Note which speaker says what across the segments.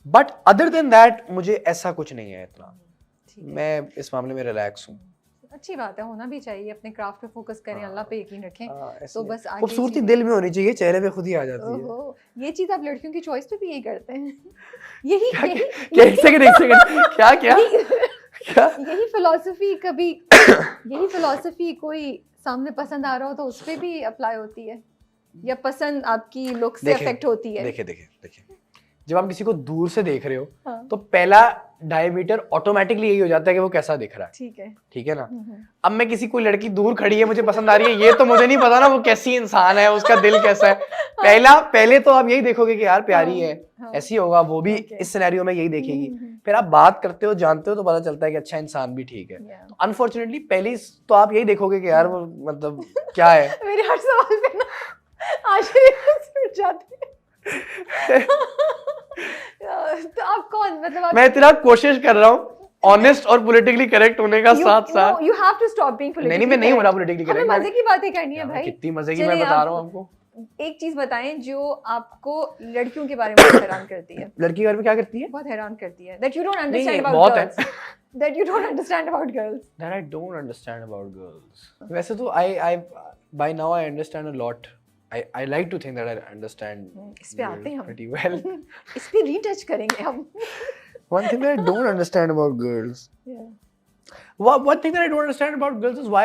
Speaker 1: But other than that मुझे ऐसा कुछ नहीं है इतना,
Speaker 2: ठीक है,
Speaker 1: मैं इस मामले में रिलैक्स हूँ।
Speaker 2: अच्छी बात है, होना भी चाहिए, अपने क्राफ्ट पे फोकस करें, अल्लाह पे यकीन रखें।
Speaker 1: ऐसे
Speaker 2: तो
Speaker 1: ही
Speaker 2: बस आगे
Speaker 1: खूबसूरती
Speaker 2: चीज़ें-
Speaker 1: दिल में होनी चाहिए, चेहरे पे खुद ही आ जाती है।
Speaker 2: ओहो, ये चीज आप लड़कियों की चॉइस पे भी यही करते हैं। यही
Speaker 1: क्या
Speaker 2: यही
Speaker 1: क्या एक सेकंड क्या क्या
Speaker 2: यही
Speaker 1: क्या
Speaker 2: यही फिलॉसफी कभी यही फिलॉसफी कोई सामने पसंद आ रहा हो तो उस पे भी अप्लाई होती है, या पसंद आपकी लुक से
Speaker 1: देखें,
Speaker 2: अफेक्ट होती है?
Speaker 1: देखिए जब आप किसी को दूर से देख रहे हो
Speaker 2: हाँ,
Speaker 1: तो पहला डायमीटर ऑटोमेटिकली यही हो जाता है कि वो कैसा दिख रहा है,
Speaker 2: ठीक है।
Speaker 1: ठीक है ना।
Speaker 2: हम्म,
Speaker 1: अब मैं किसी कोई लड़की दूर खड़ी है मुझे पसंद आ रही है, ये तो मुझे नहीं पता ना वो कैसी इंसान है, उसका दिल कैसा है। पहले तो आप यही देखोगे कि यार प्यारी है,
Speaker 2: हाँ,
Speaker 1: ऐसी होगा, वो भी
Speaker 2: Okay.
Speaker 1: इस सिनेरियो में यही देखेगी।
Speaker 2: हम्म,
Speaker 1: फिर आप बात करते हो, जानते हो, तो पता चलता है कि अच्छा इंसान भी ठीक है।
Speaker 2: yeah.
Speaker 1: तो अनफॉर्चुनेटली पहली तो आप यही देखोगे कि यार वो मतलब क्या है।
Speaker 2: मेरे हर सवाल पे ना आश्चर्य से उठ जाते हैं। तो आप कौन, मतलब आप
Speaker 1: मैं इतना कोशिश कर रहा हूँ ऑनेस्ट और पॉलिटिकली करेक्ट होने का साथ साथ।
Speaker 2: You have to stop being
Speaker 1: नहीं मैं नहीं हो रहा पॉलिटिकली
Speaker 2: हमें
Speaker 1: करेक्ट।
Speaker 2: मजे की बातें करनी है
Speaker 1: यार,
Speaker 2: भाई।
Speaker 1: कितनी मजे की मैं
Speaker 2: चलिए,
Speaker 1: बता रहा हूँ आपको।
Speaker 2: एक चीज बताएं जो आपको लड़कियों के बारे में बहुत हैरान करती है।
Speaker 1: लड़की घर में क्या करती है?
Speaker 2: बहुत हैरान करती है that you don't
Speaker 1: नहीं,
Speaker 2: understand about
Speaker 1: बहुत है।
Speaker 2: girls. That you don't understand about girls.
Speaker 1: That I don't understand about girls. वैसे तो I by now I understand a lot. I like to think that I understand
Speaker 2: इस पे आते हैं हम
Speaker 1: pretty well.
Speaker 2: इस पे रीटच करेंगे हम।
Speaker 1: One thing that I don't understand about girls.
Speaker 2: Yeah.
Speaker 1: One thing that I don't understand about girls is why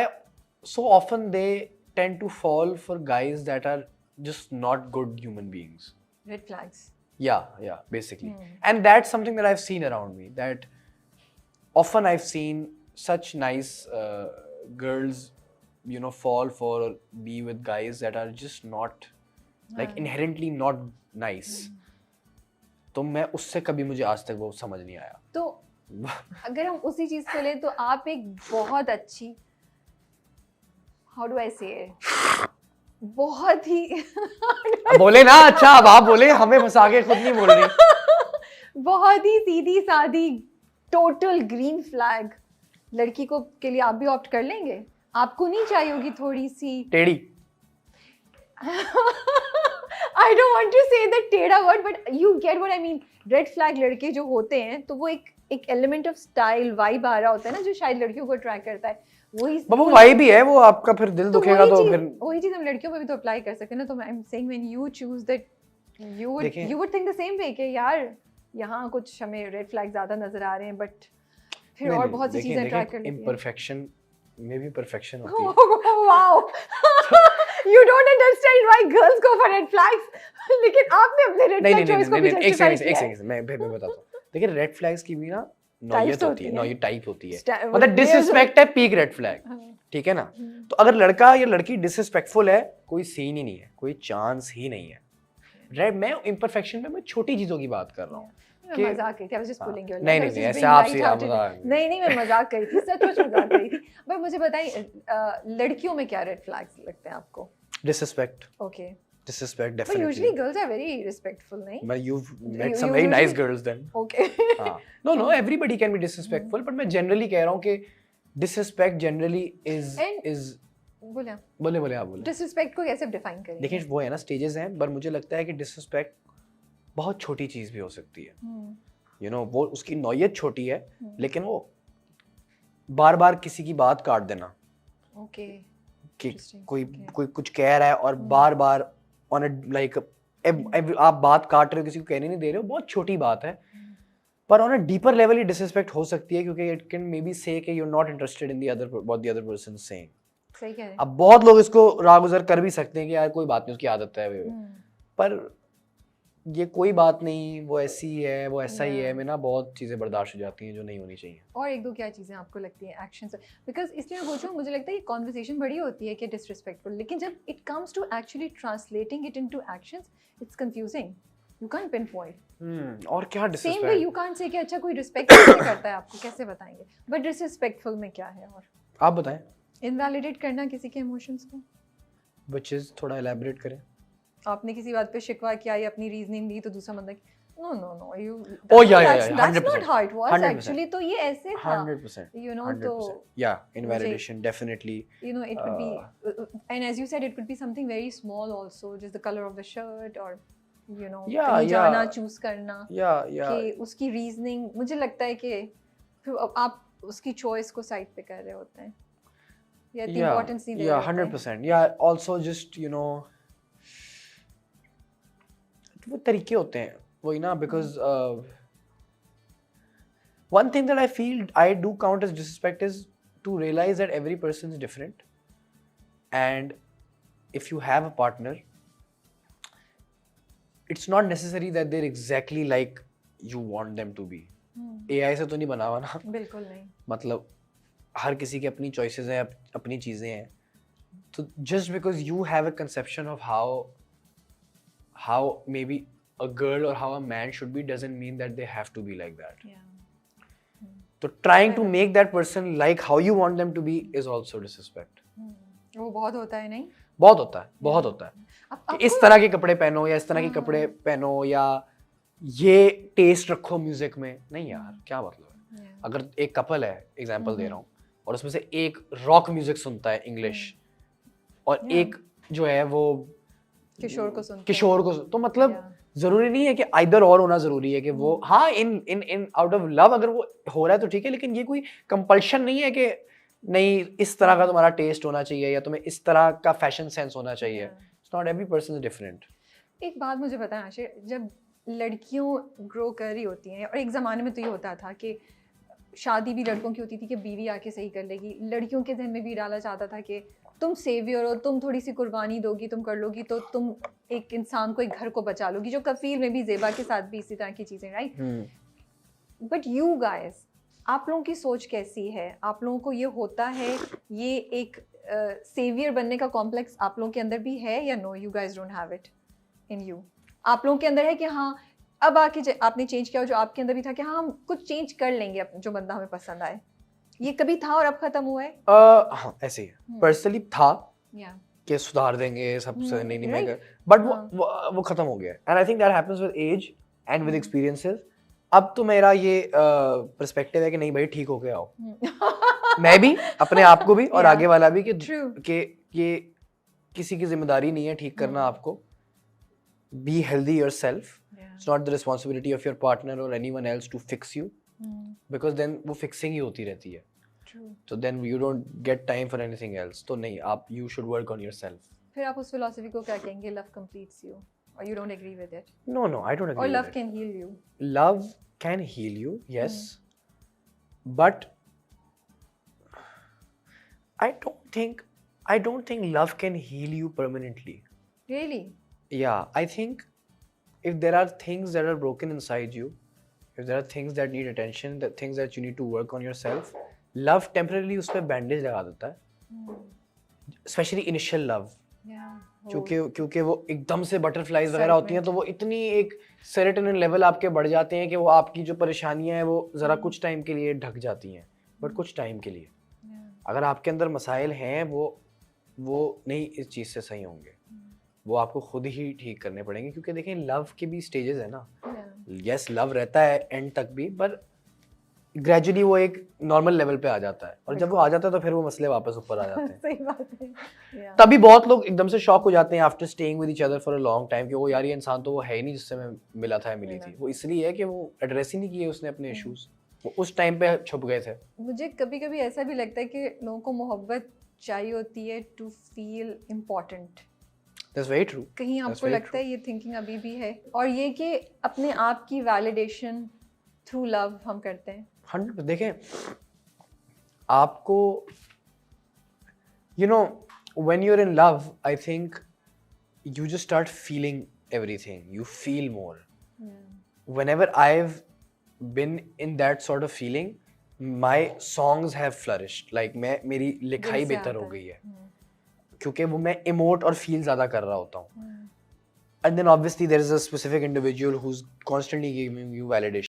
Speaker 1: so often they tend to fall for guys that are just not good human beings.
Speaker 2: Red flags.
Speaker 1: Yeah, basically. And that's something that I've seen around me. That often I've seen such nice girls, you know, fall for or be with guys that are just not, like inherently not nice. तो मैं उससे कभी मुझे आज तक वो समझ नहीं आया।
Speaker 2: तो अगर हम उसी चीज को लें तो आप एक बहुत अच्छी, हाउ डू आई से इट, बहुत ही
Speaker 1: अब बोले ना, अच्छा अब आप बोले, हमें फंसा के खुद नहीं बोल रही।
Speaker 2: बहुत ही सीधी सादी टोटल ग्रीन फ्लैग लड़की को के लिए आप भी ऑप्ट कर लेंगे? आपको नहीं चाहिए होगी थोड़ी सी
Speaker 1: टेढ़ी?
Speaker 2: I don't want to say the टेढ़ा word, but you get what I mean. Red flag लड़के जो होते हैं तो वो एक एलिमेंट ऑफ स्टाइल वाइब आ रहा होता है ना जो शायद लड़कियों को अट्रैक्ट करता है। वही
Speaker 1: वो वाइब ही है, वो आपका फिर दिल दुखेगा तो फिर
Speaker 2: वही चीज हम लड़कियों पे भी तो अप्लाई कर सकते हैं ना। तो I am saying when you choose that you would think the same way कि यार यहाँ कुछ हमें रेड फ्लैग ज्यादा नजर आ रहे हैं, बट फिर और बहुत सी चीजें ट्राई कर लेती हैं।
Speaker 1: इम्परफेक्शन में भी परफेक्शन होती है।
Speaker 2: Wow, you don't understand why girls go for red flags. लेकिन आपने अपने रेड फ्लैग चॉइस को भी
Speaker 1: एक
Speaker 2: justify
Speaker 1: सेकंड
Speaker 2: किया है।
Speaker 1: मैं बताता हूँ। देखिए रेड फ्लैग्स की भी ना नौयत होती है, नौयत टाइप होती है।
Speaker 2: Sta-
Speaker 1: मतलब डिसरिस्पेक्ट है पीक रेड फ्लैग, ठीक है ना। तो अगर लड़का या लड़की डिसरिस्पेक्टफुल है, कोई सीन ही नहीं है, कोई चांस ही नहीं है। रेड मैं इम्परफेक्शन में मैं छोटी चीजों की बात कर रहा हूँ।
Speaker 2: मैं मजाक कर रही थी, I was just pulling your leg.
Speaker 1: नहीं
Speaker 2: I was
Speaker 1: नहीं
Speaker 2: just
Speaker 1: ऐसे
Speaker 2: being
Speaker 1: आपसे
Speaker 2: light-hearted. नहीं मैं मजाक कर रही थी, सचमुच मजाक कर रही थी। भाई मुझे बताइए लड़कियों में क्या रेड फ्लैग्स लगते हैं आपको?
Speaker 1: Disrespect,
Speaker 2: okay,
Speaker 1: disrespect
Speaker 2: but
Speaker 1: definitely.
Speaker 2: usually girls are very respectful, नहीं?
Speaker 1: But you've met
Speaker 2: You-
Speaker 1: some
Speaker 2: you
Speaker 1: very nice
Speaker 2: usually-
Speaker 1: girls then.
Speaker 2: Okay.
Speaker 1: हाँ, no, everybody can be disrespectful, but मैं generally कह रहा हूँ कि disrespect generally
Speaker 2: And-
Speaker 1: is
Speaker 2: बोले आप
Speaker 1: बोले आप बोले।
Speaker 2: डिसरिस्पेक्ट को कैसे डिफाइन करेंगे?
Speaker 1: देखिए वो है ना, स्टेजेस हैं, पर मुझे लगता है कि डिसरिस्पेक्ट बहुत छोटी चीज भी हो सकती है। यू नो वो उसकी नौयत छोटी है, लेकिन वो बार बार किसी की बात काट देना
Speaker 2: ओके,
Speaker 1: कि
Speaker 2: Interesting.
Speaker 1: कोई
Speaker 2: Okay.
Speaker 1: कोई कुछ कह रहा है और बार बार ऑन लाइक आप बात काट रहे हो, किसी को कहने नहीं दे रहे हो, बहुत छोटी बात है, पर ऑन अ डीपर लेवल ये डिसरिस्पेक्ट हो सकती है, क्योंकि it can may be say कि you are not interested in the other what the other person is saying.
Speaker 2: सही कह रहे हैं।
Speaker 1: अब बहुत लोग इसको रागुजर कर भी सकते हैं कि यार कोई बात नहीं, उसकी आदत है, पर ये कोई बात नहीं, वो ऐसी है, वो ऐसा ही है, में ना बहुत चीजें बर्दाश्त हो जाती हैं जो नहीं होनी चाहिए।
Speaker 2: और एक दो क्या चीजें आपको लगती हैं एक्शन से? बिकॉज इसलिए मैं पूछूं, मुझे लगता है ये कॉन्वर्सेशन बड़ी होती है कि डिसरिस्पेक्टफुल, लेकिन जब it comes to actually translating it into actions it's confusing. You can't pinpoint.
Speaker 1: और क्या
Speaker 2: same way
Speaker 1: disrespect?
Speaker 2: You can't say कि अच्छा कोई रिस्पेक्ट कैसे करता है, आपको कैसे बताएंगे? बट डिसरिस्पेक्टफुल में क्या है? और
Speaker 1: आप बताएं,
Speaker 2: इनवैलिडेट करना किसी के इमोशंस को,
Speaker 1: which is थोड़ा एलैबोरेट करें।
Speaker 2: आपने किसी बात पे शिकवा किया या अपनी रीजनिंग दी तो दूसरा बंदा no you
Speaker 1: Oh, yeah,
Speaker 2: that's
Speaker 1: 100%,
Speaker 2: not how it was
Speaker 1: 100%.
Speaker 2: actually, तो ये ऐसे था
Speaker 1: 100%,
Speaker 2: you know,
Speaker 1: 100%.
Speaker 2: तो
Speaker 1: Yeah, invalidation definitely.
Speaker 2: you know it could be and as you said it could be something very small also, just the color of the shirt or you know
Speaker 1: Yeah,
Speaker 2: कहीं जाना
Speaker 1: yeah.
Speaker 2: Choose करना
Speaker 1: Yeah.
Speaker 2: कि उसकी reasoning, मुझे लगता है कि फिर अब आप उसकी चॉइस को साइड पे कर रहे होते हैं या इतनी इम्पोर्टेंस नहीं दे रहे
Speaker 1: Yeah,
Speaker 2: होते हैं।
Speaker 1: 100%. Yeah, also just, वो तरीके होते हैं वही ना, because one thing that I feel I do count as disrespect is to realize that every person is different, and if you have a partner, it's not necessary that they're exactly like you want them to be. AI से तो नहीं बना हुआ ना,
Speaker 2: बिल्कुल नहीं।
Speaker 1: मतलब हर किसी की अपनी choices हैं, अपनी चीज़ें हैं, तो just because you have a conception of how maybe a girl or how a man should be doesn't mean that they have to be like that.
Speaker 2: Yeah.
Speaker 1: So trying to make that person like how you want them to be is also disrespect.
Speaker 2: वो बहुत होता है नहीं?
Speaker 1: बहुत होता है, बहुत होता है
Speaker 2: अब
Speaker 1: कि इस तरह के कपड़े पहनो या इस तरह के कपड़े पहनो या ये टेस्ट रखो म्यूजिक में, नहीं यार क्या मतलब है। अगर एक कपल है, एग्जांपल दे रहा हूँ, और उसमें से एक रॉक म्यूजिक सुनता है इंग्लिश और एक जो है वो किशोर को तो मतलब जरूरी नहीं है कि आइदर और होना जरूरी है कि वो हाँ इन आउट ऑफ लव अगर वो हो रहा है तो ठीक है, लेकिन ये कोई कंपल्शन नहीं है कि नहीं इस तरह का तुम्हारा टेस्ट होना चाहिए या तुम्हें इस तरह का फैशन सेंस होना चाहिए। It's not, every person is different.
Speaker 2: एक बात मुझे बताएं आशिर, जब लड़कियों ग्रो कर रही होती हैं, और एक ज़माने में तो ये होता था कि शादी भी लड़कों की होती थी कि बीवी आके सही कर लेगी, लड़कियों के जहन में भी डाला जाता था कि तुम सेवियर हो, तुम थोड़ी सी कुर्बानी दोगी, तुम कर लोगी तो तुम एक इंसान को, एक घर को बचा लोगी, जो कफील में भी ज़ेबा के साथ भी इसी तरह की चीज़ें, राइट? बट यू गाइस, आप लोगों की सोच कैसी है? आप लोगों को ये होता है, ये एक सेवियर बनने का कॉम्प्लेक्स आप लोगों के अंदर भी है या no, you guys don't have it in you? आप लोगों के अंदर है कि हाँ अब आके आपने चेंज किया, जो आपके अंदर भी था कि हाँ हम कुछ चेंज कर लेंगे जो बंदा हमें पसंद आए, ये कभी था और अब खत्म हुआ है?
Speaker 1: हाँ ऐसे ही पर्सनली था कि सुधार देंगे सब नहीं मैं, बट वो खत्म हो गया। And I think that happens with age and with experiences. अब तो मेरा ये पर्सपेक्टिव है कि नहीं भाई ठीक हो के आओ मैं भी, अपने आप को भी और आगे वाला भी, कि ये किसी की जिम्मेदारी नहीं है ठीक करना आपको। Be healthy yourself, it's not the responsibility of your partner और anyone else to fix you, because then वो फिक्सिंग ही होती रहती है। So then you don't get time for anything else. तो नहीं, आप you should work on yourself.
Speaker 2: फिर आप उस philosophy को क्या कहेंगे? Love completes you, or you don't agree with it?
Speaker 1: No, I don't agree.
Speaker 2: Or love
Speaker 1: with
Speaker 2: can heal you.
Speaker 1: Love can heal you, yes, but I don't think love can heal you permanently.
Speaker 2: Really?
Speaker 1: Yeah, I think if there are things that are broken inside you, if there are things that need attention, that things that you need to work on yourself, love temporary उस पर bandage लगा देता है, specially initial love, क्योंकि वो एकदम से butterflies वगैरह होती हैं, तो वो इतनी एक सेरोटोनिन लेवल आपके बढ़ जाते हैं कि वो आपकी जो परेशानियां हैं वो ज़रा कुछ टाइम के लिए ढक जाती हैं, बट कुछ टाइम के लिए। अगर आपके अंदर मसाइल हैं वो नहीं इस चीज़ से सही होंगे, वो आपको खुद ही ठीक करने पड़ेंगे, क्योंकि देखें लव के भी स्टेजेस है ना। यस, लव रहता है एंड तक भी, पर ग्रेजुअली वो एक नॉर्मल लेवल पे आ जाता है, और जब वो आ जाता है तो फिर वो मसले वापस ऊपर आ जाते हैं।
Speaker 2: सही बात है।
Speaker 1: तभी बहुत लोग एकदम से शॉक हो जाते हैं after staying with each other for a long time कि वो यार ये इंसान तो वो है ही नहीं जिससे मैं मिला था या मिली थी। वो इसलिए है कि वो एड्रेस ही नहीं किए उसने अपने इश्यूज, वो उस टाइम पे छुप गए थे।
Speaker 2: मुझे कभी कभी ऐसा भी लगता है कि लोगों को मोहब्बत चाहिए होती है to feel important.
Speaker 1: That's very true.
Speaker 2: कहीं आपको लगता है ये थिंकिंग अभी भी है, और ये कि अपने आप की वैलिडेशन थ्रू लव हम करते हैं?
Speaker 1: 100%। देखें आपको, you know, when you're in love, I think you just start feeling everything. You feel more. Whenever I've been in that sort of feeling, my songs have flourished. Like मेरी लिखाई बेहतर हो गई है, क्योंकि वो मैं इमोट और फील ज़्यादा कर रहा होता हूँ। And then obviously there is a specific individual who's constantly giving you validation.